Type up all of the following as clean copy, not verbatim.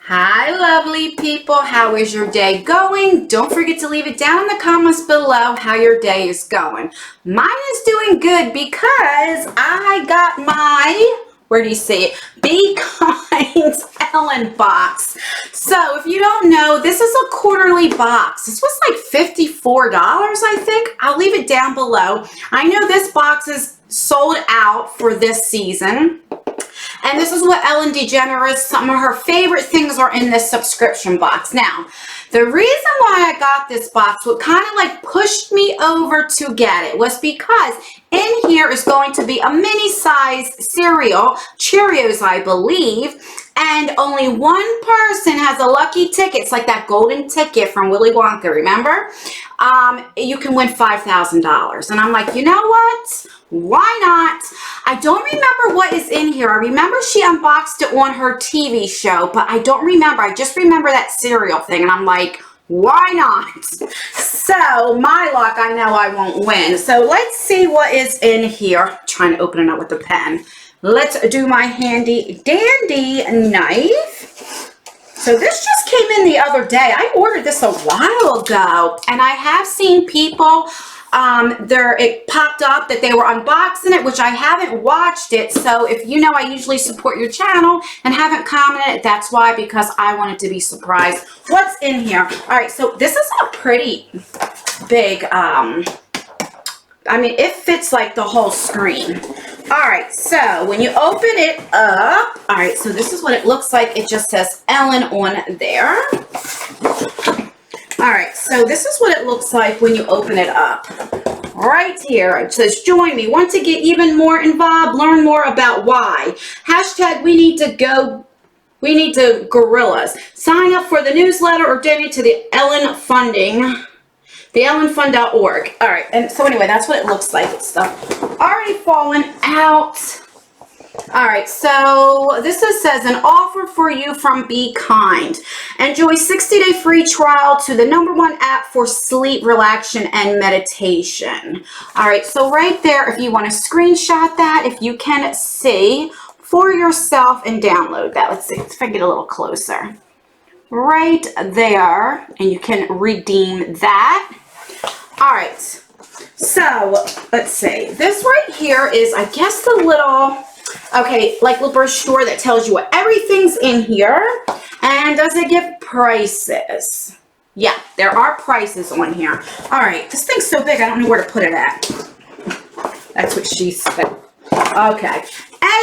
Hi, lovely people. How is your day going? Don't forget to leave it down in the comments below how your day is going. Mine is doing good because I got my, where do you see it? Be Kind Ellen box. So if you don't know, this is a quarterly box. This was like $54, I think. I'll leave it down below. I know this box is sold out for this season. And this is what Ellen DeGeneres, some of her favorite things are in this subscription box. Now, the reason why I got this box, what kind of like pushed me over to get it, was because in here is going to be a mini size cereal, Cheerios, I believe, and only one person has a lucky ticket. It's like that golden ticket from Willy Wonka, remember? You can win $5,000. And I'm like, you know what? Why not? I don't remember what is in here. I remember she unboxed it on her TV show, but I don't remember. I just remember that cereal thing, and I'm like, why not? So, my luck, I know I won't win. So, let's see what is in here. I'm trying to open it up with a pen. Let's do my handy dandy knife. So this just came in the other day. I ordered this a while ago, and I have seen people, it popped up that they were unboxing it, which I haven't watched it. So if you know I usually support your channel and haven't commented, that's why, because I wanted to be surprised. What's in here? All right, so this is a pretty big, I mean, it fits like the whole screen. All right, so when you open it up, all right, so this is what it looks like. It just says Ellen on there. All right, so this is what it looks like when you open it up. Right here, it says, join me. Want to get even more involved? Learn more about why. Hashtag we need to gorillas. Sign up for the newsletter or donate to the Ellen Funding. TheEllenFund.org. All right, and so anyway, that's what it looks like. It's already fallen out. All right, so this says an offer for you from Be Kind. Enjoy 60-day free trial to the #1 app for sleep, relaxation, and meditation. All right, so right there, if you want to screenshot that, if you can see for yourself and download that. Let's see if I can get a little closer. Right there, and you can redeem that. All right, so let's see. This right here is, I guess, the little, okay, like little brochure that tells you what everything's in here. And does it give prices? Yeah, there are prices on here. All right, this thing's so big, I don't know where to put it at. That's what she said. Okay.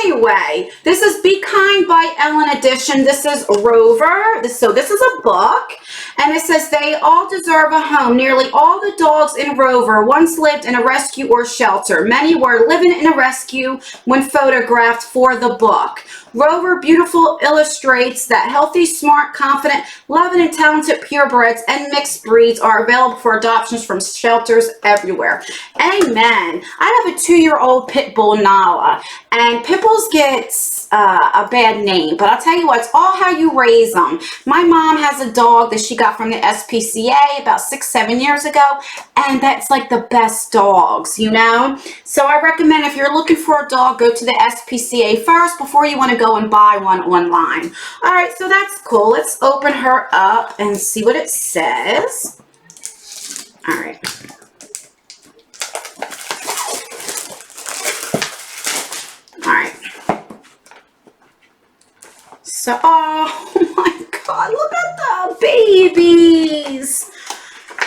Anyway, this is Be Kind by Ellen edition. This is Rover. So this is a book. And it says, they all deserve a home. Nearly all the dogs in Rover once lived in a rescue or shelter. Many were living in a rescue when photographed for the book. Rover beautiful illustrates that healthy, smart, confident, loving, and talented purebreds and mixed breeds are available for adoptions from shelters everywhere. Amen. I have a 2-year-old pit bull, Nala, and pit bulls get a bad name, but I'll tell you what, it's all how you raise them. My mom has a dog that she got from the SPCA about 6-7 years ago, and that's like the best dogs, you know? So I recommend if you're looking for a dog, go to the SPCA first before you want to go and buy one online. All right, so that's cool. Let's open her up and see what it says. All right. All right. So, oh my God, look at the babies.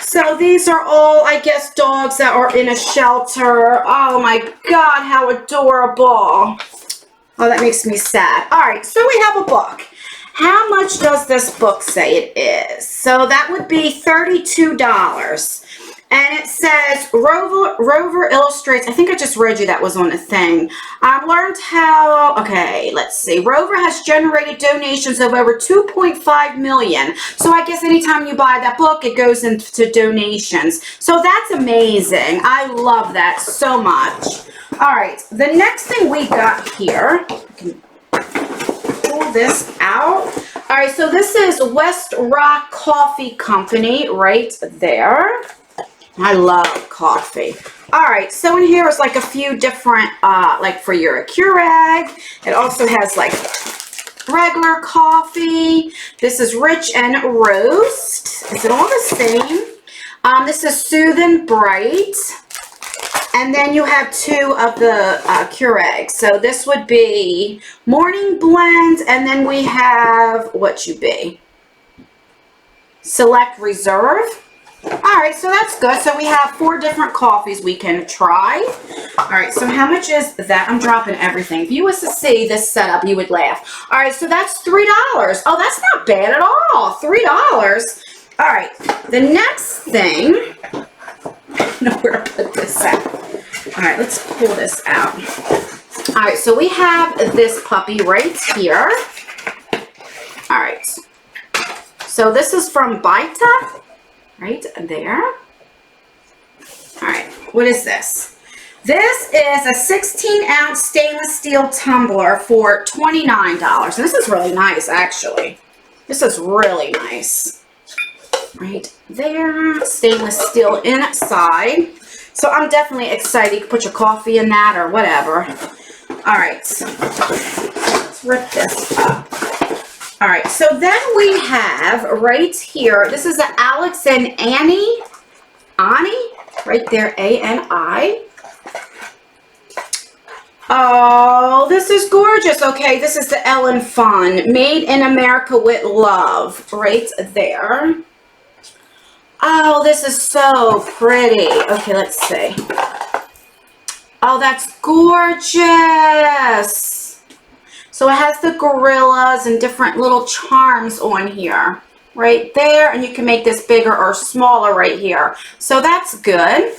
So these are all, I guess, dogs that are in a shelter. Oh my God, how adorable. Oh, that makes me sad. All right, so we have a book. How much does this book say it is? So that would be $32. And it says, Rover illustrates, I think I just read you that was on a thing. I've learned how, okay, let's see. Rover has generated donations of over 2.5 million. So I guess anytime you buy that book, it goes into donations. So that's amazing. I love that so much. All right, the next thing we got here, I can pull this out. All right, so this is Westrock Coffee Company right there. I love coffee. All right, so in here is like a few different, like for your Keurig. It also has like regular coffee. This is rich and roast. Is it all the same? This is Soothing Bright. And then you have 2 of the Keurig. So this would be Morning Blend. And then we have, what you be? Select Reserve. All right, so that's good. So we have 4 different coffees we can try. All right, so how much is that? I'm dropping everything. If you was to see this setup, you would laugh. All right, so that's $3. Oh, that's not bad at all. $3. All right, the next thing, I don't know where to put this at. All right, let's pull this out. All right, so we have this puppy right here. All right, so this is from Byta, right there. All right, what is this? This is a 16-ounce stainless steel tumbler for $29. And this is really nice, actually. This is really nice. Right there, stainless steel inside. So I'm definitely excited. You can put your coffee in that or whatever. All right, let's rip this up. All right, so then we have right here, this is the Alex and Annie, right there, A-N-I. Oh, this is gorgeous. Okay, this is the Ellen Fun, Made in America with Love, right there. Oh, this is so pretty. Okay, let's see. Oh, that's gorgeous. So it has the gorillas and different little charms on here. Right there. And you can make this bigger or smaller right here. So that's good.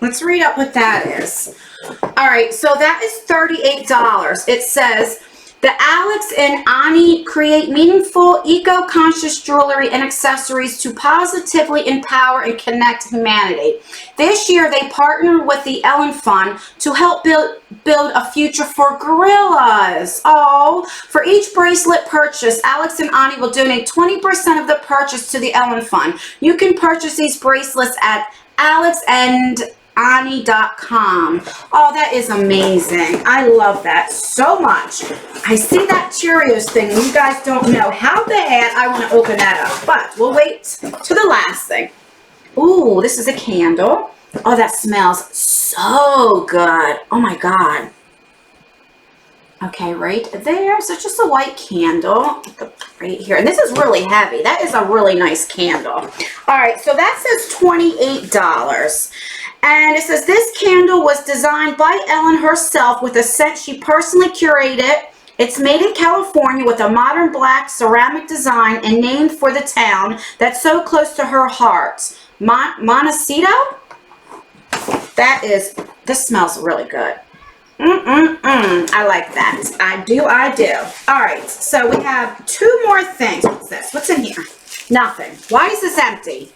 Let's read up what that is. All right, so that is $38. It says, the Alex and Ani create meaningful, eco-conscious jewelry and accessories to positively empower and connect humanity. This year, they partnered with the Ellen Fund to help build a future for gorillas. Oh, for each bracelet purchase, Alex and Ani will donate 20% of the purchase to the Ellen Fund. You can purchase these bracelets at alexandani.com. Oh, that is amazing. I love that so much. I see that Cheerios thing. You guys don't know how bad I want to open that up, but we'll wait to the last thing. Ooh, this is a candle. Oh, that smells so good. Oh my God. Okay, right there. So it's just a white candle right here. And this is really heavy. That is a really nice candle. All right, so that says $28. And it says this candle was designed by Ellen herself with a scent she personally curated. It's made in California with a modern black ceramic design and named for the town that's so close to her heart. Montecito? This smells really good. I like that. I do. All right, so we have 2 more things. What's this? What's in here? Nothing. Why is this empty?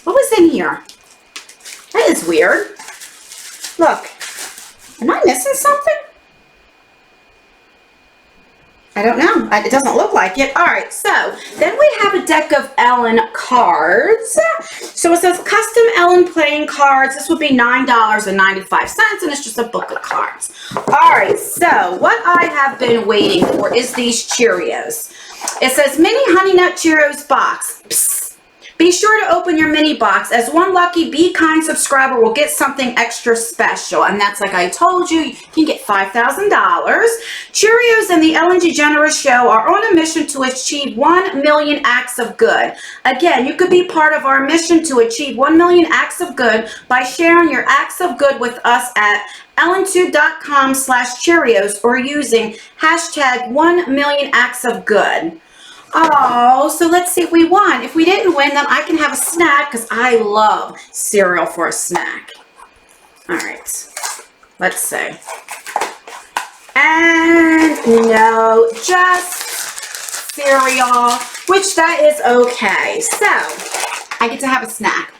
What was in here? That is weird. Look, am I missing something? I don't know. It doesn't look like it. All right, so then we have a deck of Ellen cards. So it says custom Ellen playing cards. This would be $9.95, and it's just a book of cards. All right, so what I have been waiting for is these Cheerios. It says Mini Honey Nut Cheerios Box. Psst. Be sure to open your mini box, as one lucky Be Kind subscriber will get something extra special. And that's like I told you, you can get $5,000. Cheerios and the Ellen DeGeneres Show are on a mission to achieve 1 million acts of good. Again, you could be part of our mission to achieve 1 million acts of good by sharing your acts of good with us at ellentube.com/Cheerios or using hashtag 1 million acts of good. Oh, so let's see if we won. If we didn't win, then I can have a snack because I love cereal for a snack. All right, let's see. And no, just cereal, which that is okay. So I get to have a snack.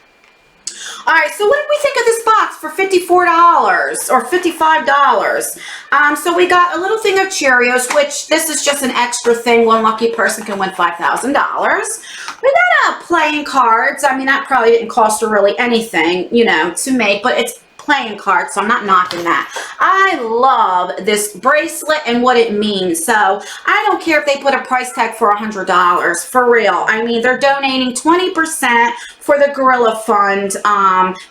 All right, so what did we think of this box for $54 or $55? So we got a little thing of Cheerios, which this is just an extra thing. One lucky person can win $5,000. We got playing cards. I mean, that probably didn't cost her really anything, you know, to make, but it's playing card, so I'm not knocking that. I love this bracelet and what it means. So I don't care if they put a price tag for $100, for real. I mean, they're donating 20% for the Gorilla Fund.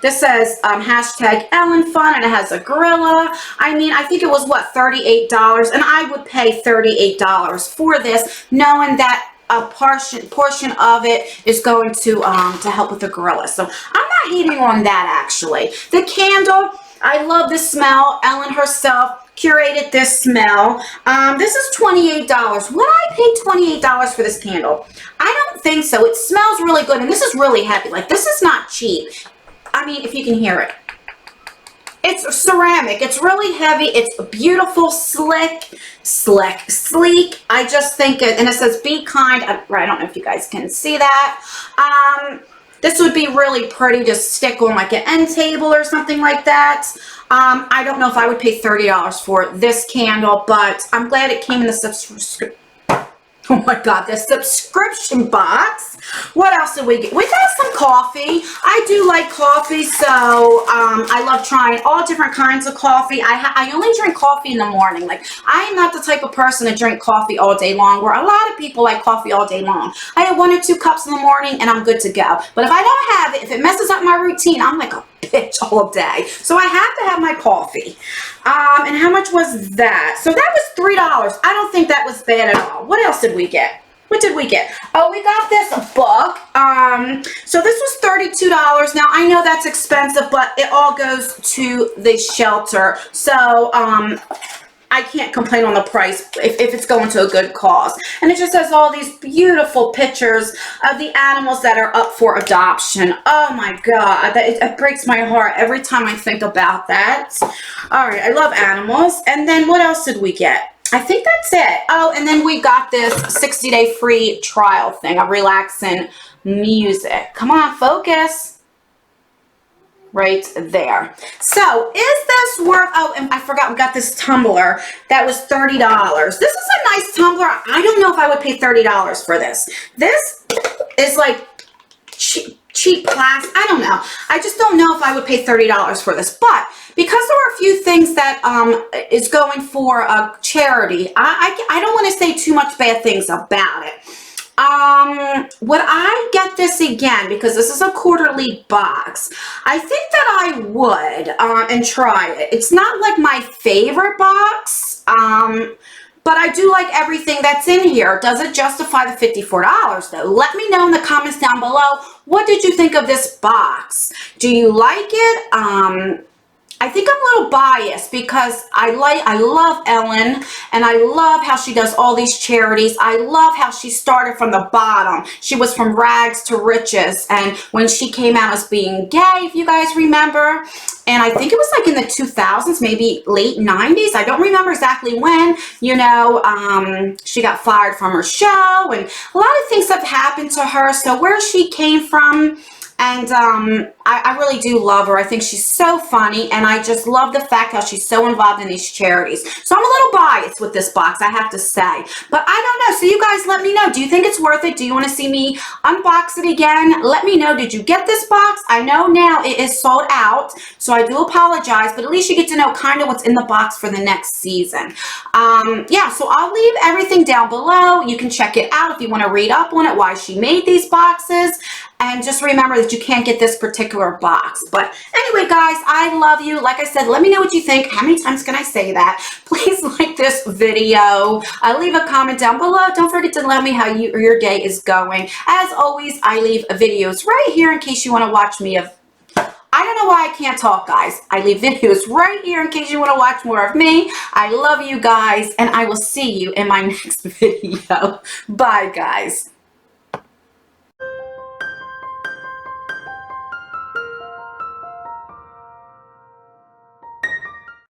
This says hashtag Ellen Fun, and it has a gorilla. I mean, I think it was, what, $38, and I would pay $38 for this, knowing that a portion of it is going to help with the gorilla. So I'm not hating on that, actually. The candle, I love the smell. Ellen herself curated this smell. This is $28. Would I pay $28 for this candle? I don't think so. It smells really good, and this is really heavy. Like, this is not cheap. I mean, if you can hear it. It's ceramic. It's really heavy. It's beautiful, sleek. I just think it, and it says be kind. I don't know if you guys can see that. This would be really pretty to stick on like an end table or something like that. I don't know if I would pay $30 for this candle, but I'm glad it came in the subscription. Oh my God, the subscription box. What else did we get? We got some coffee. I do like coffee, so I love trying all different kinds of coffee. I only drink coffee in the morning. Like, I am not the type of person to drink coffee all day long, where a lot of people like coffee all day long. I have 1 or 2 cups in the morning and I'm good to go. But if I don't have it, if it messes up my routine, I'm like a bitch all day. So I have to have my coffee. And how much was that? So that was $3. I don't think that was bad at all. What else did we get? What did we get? Oh, we got this book. So this was $32. Now, I know that's expensive, but it all goes to the shelter. So, I can't complain on the price if it's going to a good cause. And it just has all these beautiful pictures of the animals that are up for adoption. Oh my God, it breaks my heart every time I think about that. All right, I love animals. And then what else did we get? I think that's it. Oh, and then we got this 60-day free trial thing of relaxing music. Come on, focus. Right there. So is this worth, oh, and I forgot we got this tumbler that was $30. This is a nice tumbler. I don't know if I would pay $30 for this. This is like cheap plastic. I don't know. I just don't know if I would pay $30 for this, but because there are a few things that is going for a charity, I don't want to say too much bad things about it. Would I get this again, because this is a quarterly box? I think that I would and try it. It's not like my favorite box, but I do like everything that's in here. Does it justify the $54 though? Let me know in the comments down below. What did you think of this box? Do you like it? I think I'm a little biased because I love Ellen, and I love how she does all these charities. I love how she started from the bottom. She was from rags to riches, and when she came out as being gay, if you guys remember, and I think it was like in the 2000s, maybe late 90s. I don't remember exactly when, you know, she got fired from her show, and a lot of things have happened to her. So where she came from, and I really do love her. I think she's so funny, and I just love the fact how she's so involved in these charities. So I'm a little biased with this box, I have to say. But I don't know. So you guys let me know. Do you think it's worth it? Do you want to see me unbox it again? Let me know. Did you get this box? I know now it is sold out, so I do apologize, but at least you get to know kind of what's in the box for the next season. Yeah, so I'll leave everything down below. You can check it out if you want to read up on it, why she made these boxes. And just remember that you can't get this particular box. But anyway, guys, I love you. Like I said, let me know what you think. How many times can I say that? Please like this video. Leave a comment down below. Don't forget to let me how your day is going. As always, I leave videos right here in case you want to watch me. I don't know why I can't talk, guys. I leave videos right here in case you want to watch more of me. I love you guys, and I will see you in my next video. Bye, guys.